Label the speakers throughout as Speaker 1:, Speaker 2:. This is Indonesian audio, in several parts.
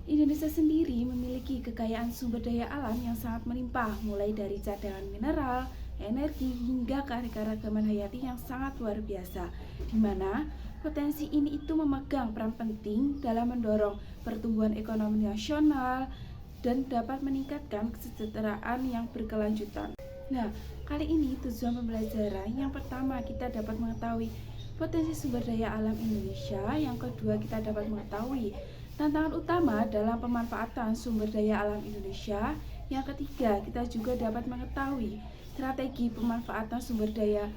Speaker 1: Indonesia sendiri memiliki kekayaan sumber daya alam yang sangat melimpah, mulai dari cadangan mineral, energi, hingga keanekaragaman hayati yang sangat luar biasa, di mana potensi ini itu memegang peran penting dalam mendorong pertumbuhan ekonomi nasional dan dapat meningkatkan kesejahteraan yang berkelanjutan. Nah, kali ini tujuan pembelajaran yang pertama kita dapat mengetahui potensi sumber daya alam Indonesia, yang kedua kita dapat mengetahui tantangan utama dalam pemanfaatan sumber daya alam Indonesia, yang ketiga kita juga dapat mengetahui strategi pemanfaatan sumber daya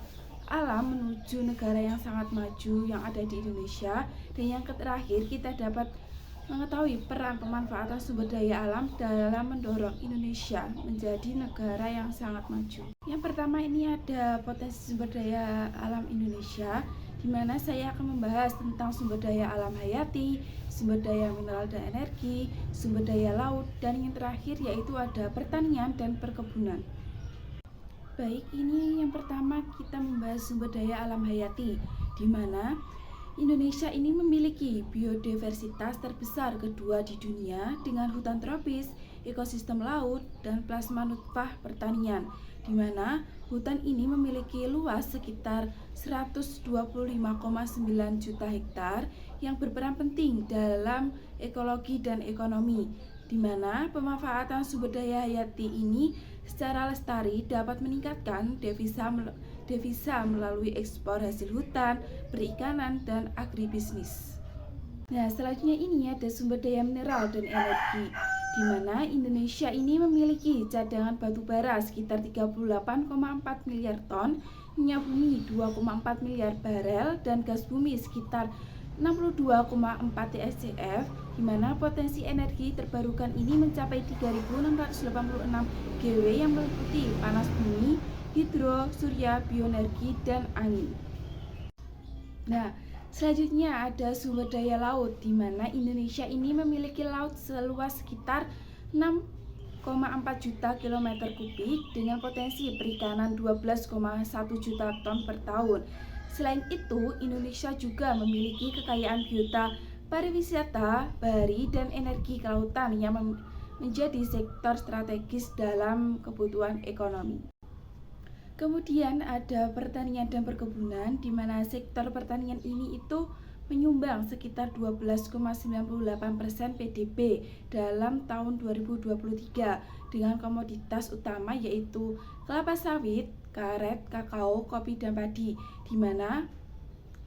Speaker 1: alam menuju negara yang sangat maju yang ada di Indonesia, dan yang terakhir kita dapat mengetahui peran pemanfaatan sumber daya alam dalam mendorong Indonesia menjadi negara yang sangat maju. Yang pertama ini ada potensi sumber daya alam Indonesia, di mana saya akan membahas tentang sumber daya alam hayati, sumber daya mineral dan energi, sumber daya laut, dan yang terakhir yaitu ada pertanian dan perkebunan. Baik, ini yang pertama kita membahas sumber daya alam hayati, di mana Indonesia ini memiliki biodiversitas terbesar kedua di dunia dengan hutan tropis, ekosistem laut, dan plasma nutfah pertanian, di mana hutan ini memiliki luas sekitar 125,9 juta hektar yang berperan penting dalam ekologi dan ekonomi, di mana pemanfaatan sumber daya hayati ini secara lestari dapat meningkatkan devisa melalui ekspor hasil hutan, perikanan, dan agribisnis. Nah, selanjutnya ini ada sumber daya mineral dan energi, di mana Indonesia ini memiliki cadangan batu bara sekitar 38,4 miliar ton, minyak bumi 2,4 miliar barel, dan gas bumi sekitar 62,4 TSCF, di mana potensi energi terbarukan ini mencapai 3.686 GW yang meliputi panas bumi, hidro, surya, bioenergi, dan angin. Nah, selanjutnya ada sumber daya laut, di mana Indonesia ini memiliki laut seluas sekitar 6,4 juta kilometer kubik dengan potensi perikanan 12,1 juta ton per tahun. Selain itu, Indonesia juga memiliki kekayaan biota pariwisata, bahari, dan energi kelautan yang menjadi sektor strategis dalam kebutuhan ekonomi. Kemudian ada pertanian dan perkebunan, di mana sektor pertanian ini itu menyumbang sekitar 12,98% PDB dalam tahun 2023 dengan komoditas utama yaitu kelapa sawit, karet, kakao, kopi, dan padi, di mana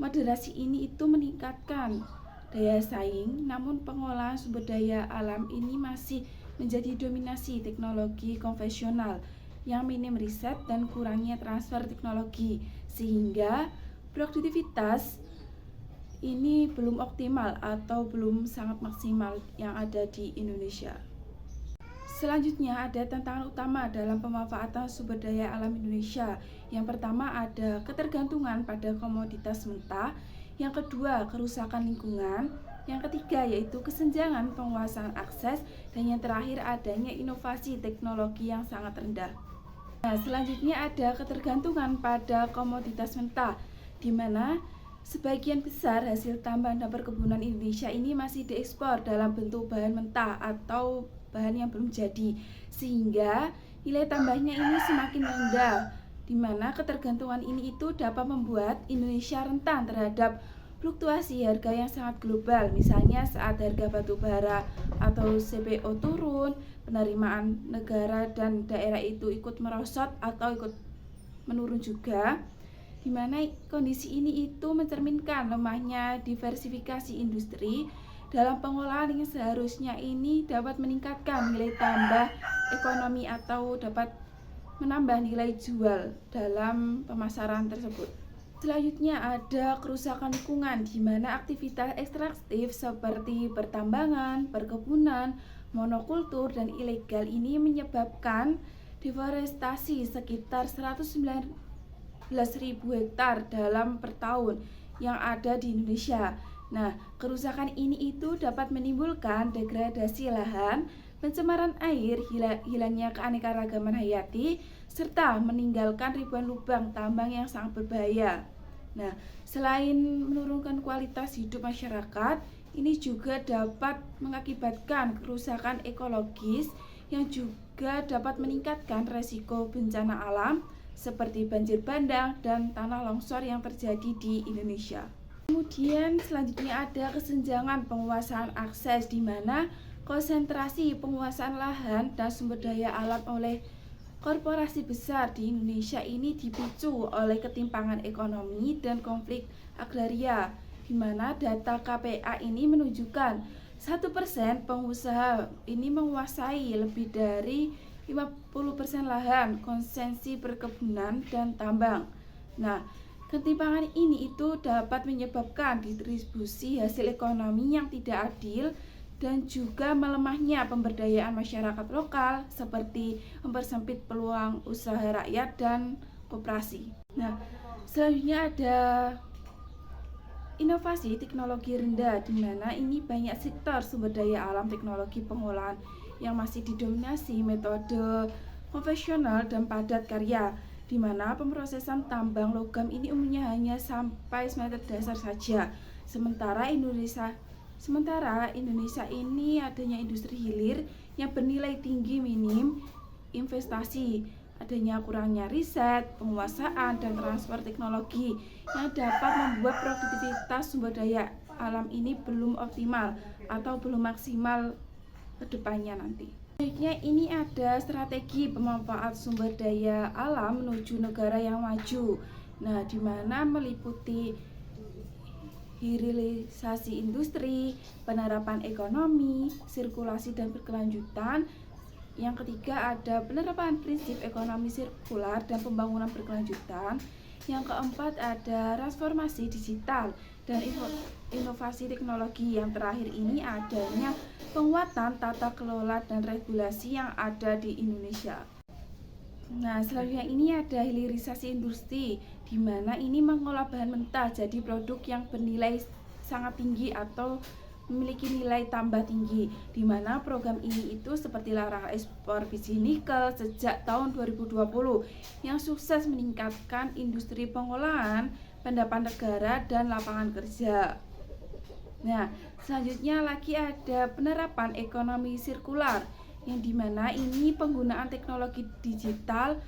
Speaker 1: moderasi ini itu meningkatkan daya saing, namun pengolahan sumber daya alam ini masih menjadi dominasi teknologi konvensional yang minim riset dan kurangnya transfer teknologi, sehingga produktivitas ini belum optimal atau belum sangat maksimal yang ada di Indonesia. Selanjutnya ada tantangan utama dalam pemanfaatan sumber daya alam Indonesia. Yang pertama ada ketergantungan pada komoditas mentah, yang kedua kerusakan lingkungan, yang ketiga yaitu kesenjangan penguasaan akses, dan yang terakhir adanya inovasi teknologi yang sangat rendah. Nah, selanjutnya ada ketergantungan pada komoditas mentah, di mana sebagian besar hasil tambahan dan perkebunan Indonesia ini masih diekspor dalam bentuk bahan mentah atau bahan yang belum jadi, sehingga nilai tambahnya ini semakin rendah, di mana ketergantungan ini itu dapat membuat Indonesia rentan terhadap fluktuasi harga yang sangat global, misalnya saat harga batu bara atau CPO turun, penerimaan negara dan daerah itu ikut merosot atau ikut menurun juga, di mana kondisi ini itu mencerminkan lemahnya diversifikasi industri dalam pengolahan yang seharusnya ini dapat meningkatkan nilai tambah ekonomi atau dapat menambah nilai jual dalam pemasaran tersebut. Selanjutnya ada kerusakan lingkungan, di mana aktivitas ekstraktif seperti pertambangan, perkebunan, monokultur, dan ilegal ini menyebabkan deforestasi sekitar 119.000 hektar dalam per tahun yang ada di Indonesia. Nah, kerusakan ini itu dapat menimbulkan degradasi lahan, pencemaran air, hilangnya keanekaragaman hayati, serta meninggalkan ribuan lubang tambang yang sangat berbahaya. Nah, selain menurunkan kualitas hidup masyarakat, ini juga dapat mengakibatkan kerusakan ekologis yang juga dapat meningkatkan resiko bencana alam seperti banjir bandang dan tanah longsor yang terjadi di Indonesia. Kemudian selanjutnya ada kesenjangan penguasaan akses, di mana konsentrasi penguasaan lahan dan sumber daya alam oleh korporasi besar di Indonesia ini dipicu oleh ketimpangan ekonomi dan konflik agraria, di mana data KPA ini menunjukkan 1% pengusaha ini menguasai lebih dari 50% lahan konsesi perkebunan dan tambang. Nah, ketimpangan ini itu dapat menyebabkan distribusi hasil ekonomi yang tidak adil dan juga melemahnya pemberdayaan masyarakat lokal seperti mempersempit peluang usaha rakyat dan koperasi. Nah, selanjutnya ada inovasi teknologi rendah, di mana ini banyak sektor sumber daya alam teknologi pengolahan yang masih didominasi metode konvensional dan padat karya, di mana pemrosesan tambang logam ini umumnya hanya sampai semeter dasar saja. Sementara Indonesia ini adanya industri hilir yang bernilai tinggi minim investasi, adanya kurangnya riset, penguasaan, dan transfer teknologi yang dapat membuat produktivitas sumber daya alam ini belum optimal atau belum maksimal ke depannya nanti. Selanjutnya ini ada strategi pemanfaat sumber daya alam menuju negara yang maju. Nah, di mana meliputi hilirisasi industri, penerapan ekonomi, sirkulasi dan berkelanjutan. Yang ketiga ada penerapan prinsip ekonomi sirkular dan pembangunan berkelanjutan. Yang keempat ada transformasi digital dan inovasi teknologi. Yang terakhir ini adanya penguatan tata kelola dan regulasi yang ada di Indonesia. Nah, selanjutnya ini ada hilirisasi industri, di mana ini mengolah bahan mentah jadi produk yang bernilai sangat tinggi atau memiliki nilai tambah tinggi, di mana program ini itu seperti larangan ekspor biji nikel sejak tahun 2020 yang sukses meningkatkan industri pengolahan, pendapatan negara, dan lapangan kerja. Nah, selanjutnya lagi ada penerapan ekonomi sirkular, yang dimana ini penggunaan teknologi digital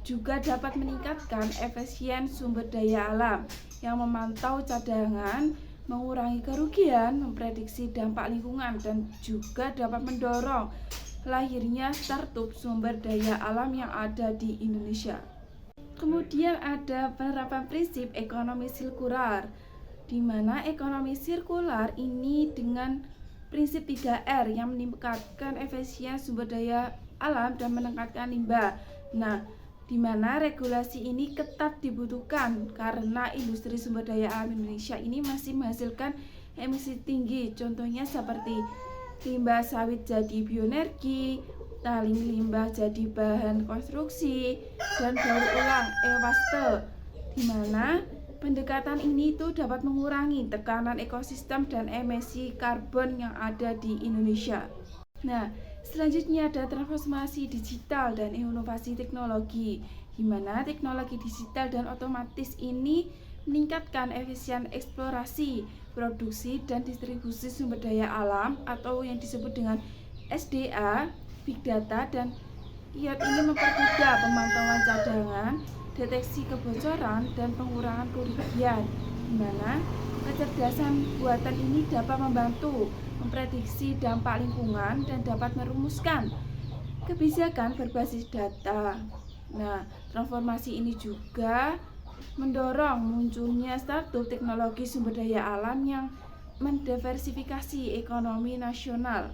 Speaker 1: juga dapat meningkatkan efisien sumber daya alam yang memantau cadangan, mengurangi kerugian, memprediksi dampak lingkungan, dan juga dapat mendorong lahirnya startup sumber daya alam yang ada di Indonesia. Kemudian ada penerapan prinsip ekonomi sirkular, di mana ekonomi sirkular ini dengan prinsip 3R yang meningkatkan efisien sumber daya alam dan menekankan limbah. Nah, di mana regulasi ini ketat dibutuhkan karena industri sumber daya alam Indonesia ini masih menghasilkan emisi tinggi. Contohnya seperti limbah sawit jadi bioenergi, taling limbah jadi bahan konstruksi, dan daur ulang e-waste, di mana pendekatan ini tuh dapat mengurangi tekanan ekosistem dan emisi karbon yang ada di Indonesia. Nah, selanjutnya ada transformasi digital dan inovasi teknologi, di mana teknologi digital dan otomatis ini meningkatkan efisien eksplorasi, produksi, dan distribusi sumber daya alam atau yang disebut dengan SDA, Big Data, dan IoT ini mempermudah pemantauan cadangan, deteksi kebocoran, dan pengurangan kerugian, di mana kecerdasan buatan ini dapat membantu memprediksi dampak lingkungan dan dapat merumuskan kebijakan berbasis data. Nah, transformasi ini juga mendorong munculnya startup teknologi sumber daya alam yang mendiversifikasi ekonomi nasional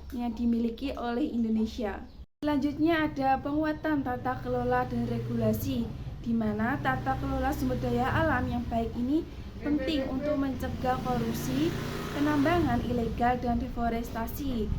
Speaker 1: yang dimiliki oleh Indonesia. Selanjutnya ada penguatan tata kelola dan regulasi, di mana tata kelola sumber daya alam yang baik ini penting untuk mencegah korupsi, penambangan ilegal, dan deforestasi,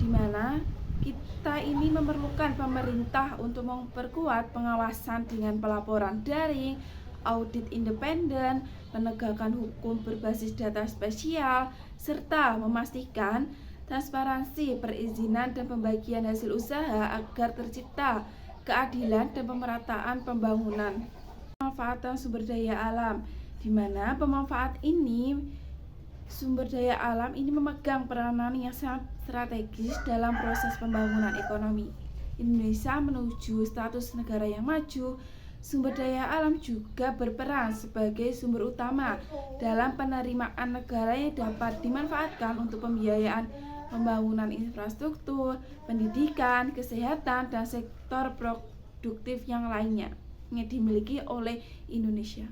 Speaker 1: di mana kita ini memerlukan pemerintah untuk memperkuat pengawasan dengan pelaporan daring, audit independen, penegakan hukum berbasis data spesial, serta memastikan transparansi perizinan dan pembagian hasil usaha agar tercipta keadilan dan pemerataan pembangunan. pemanfaatan sumber daya alam, di mana pemanfaat ini sumber daya alam ini memegang peranan yang sangat strategis dalam proses pembangunan ekonomi Indonesia menuju status negara yang maju. Sumber daya alam juga berperan sebagai sumber utama dalam penerimaan negara yang dapat dimanfaatkan untuk pembiayaan pembangunan infrastruktur, pendidikan, kesehatan, dan sektor produktif yang lainnya yang dimiliki oleh Indonesia.